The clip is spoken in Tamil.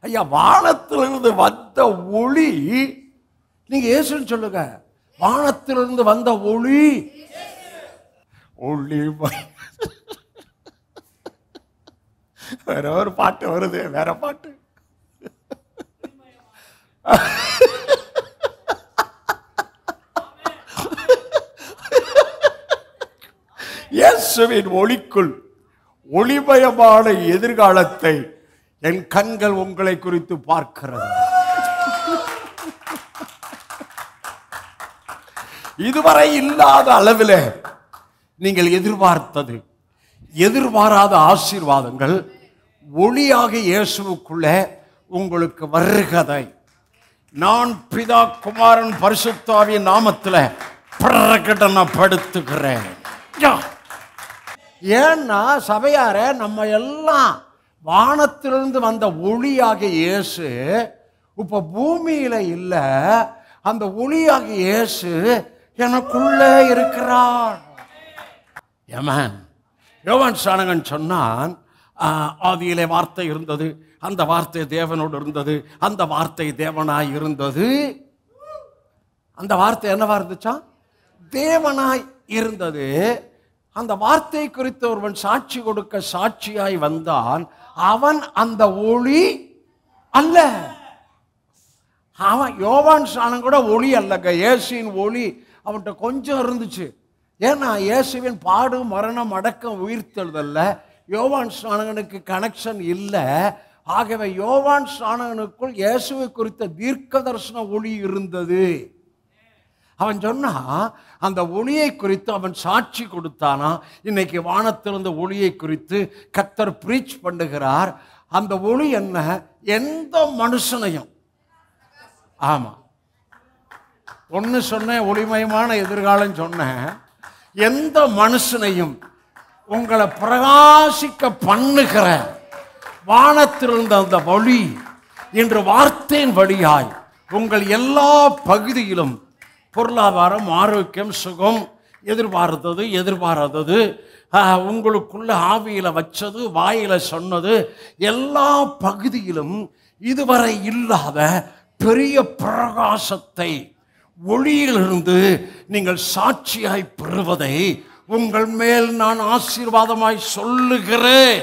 ஐயா, வானத்திலிருந்து வந்த ஒளி, நீங்க இயேசுன்னு சொல்லுங்க. வானத்திலிருந்து வந்த ஒளி, ஒளி. வேற ஒரு பாட்டு வருது, வேற பாட்டு. இயேசுவின் ஒளிக்குள் ஒளிமயமான எதிர்காலத்தை என் கண்கள் உங்களை குறித்து பார்க்கிறது. இதுவரை இல்லாத அளவில் நீங்கள் எதிர்பார்த்தது, எதிர்பாராத ஆசீர்வாதங்கள் ஒளியாக இயேசுவுக்குள்ள உங்களுக்கு வருகிறதை நான் பிதா குமாரன் பரிசுத்தாவியின் நாமத்தில் பிரகடனப்படுத்துகிறேன். ஏன்னா சபையார, நம்ம எல்லாம் வானத்திலிருந்து வந்த ஒளியாக இயேசு இப்ப பூமியில இல்ல, அந்த ஒளியாக இயேசு எனக்குள்ளே இருக்கிறார். யோவான் ஸ்நானகன் சொன்னான், ஆதியிலே வார்த்தை இருந்தது, அந்த வார்த்தை தேவனோடு இருந்தது, அந்த வார்த்தை தேவனாய் இருந்தது. அந்த வார்த்தை என்னவா இருந்துச்சா? தேவனாய் இருந்தது. அந்த வார்த்தை குறித்து ஒருவன் சாட்சி கொடுக்க சாட்சியாய் வந்தான். அவன் அந்த ஒளி அல்ல. அவன் யோவான் ஸ்நானன் கூட ஒளி அல்லங்க, இயேசுவின் ஒளி அவன்கிட்ட கொஞ்சம் இருந்துச்சு. ஏன்னா இயேசுவின் பாடு மரணம் அடக்கம் உயிர்த்தெழுதல்ல யோவான் ஸ்நானகனுக்கு கனெக்ஷன் இல்லை. ஆகவே யோவான் ஸ்நானகனுக்குள் இயேசுவை குறித்த தீர்க்க தரிசன ஒளி இருந்தது. அவன் சொன்னா அந்த ஒளியை குறித்து அவன் சாட்சி கொடுத்தானா. இன்னைக்கு வானத்திலிருந்த ஒளியை குறித்து கர்த்தர் பிரீச் பண்ணுகிறார். அந்த ஒளி என்ன? எந்த மனுஷனையும், ஆமா ஒன்னு சொன்னேன், ஒளிமயமான எதிர்காலம் சொன்னேன். எந்த மனுஷனையும் உங்களை பிரகாசிக்க பண்ணுகிற வானத்திலிருந்த அந்த ஒளி இன்று வார்த்தையின் வழியாய் உங்கள் எல்லா பகுதியிலும் பொருளாதாரம், ஆரோக்கியம், சுகம், எதிர்பாராதது உங்களுக்குள்ள ஆவியில வச்சது, வாயில சொன்னது, எல்லா பகுதியிலும் இதுவரை இல்லாத பெரிய பிரகாசத்தை ஒளியிலிருந்து நீங்கள் சாட்சியாய் பெறுவதை உங்கள் மேல் நான் ஆசீர்வாதமாய் சொல்லுகிறேன்.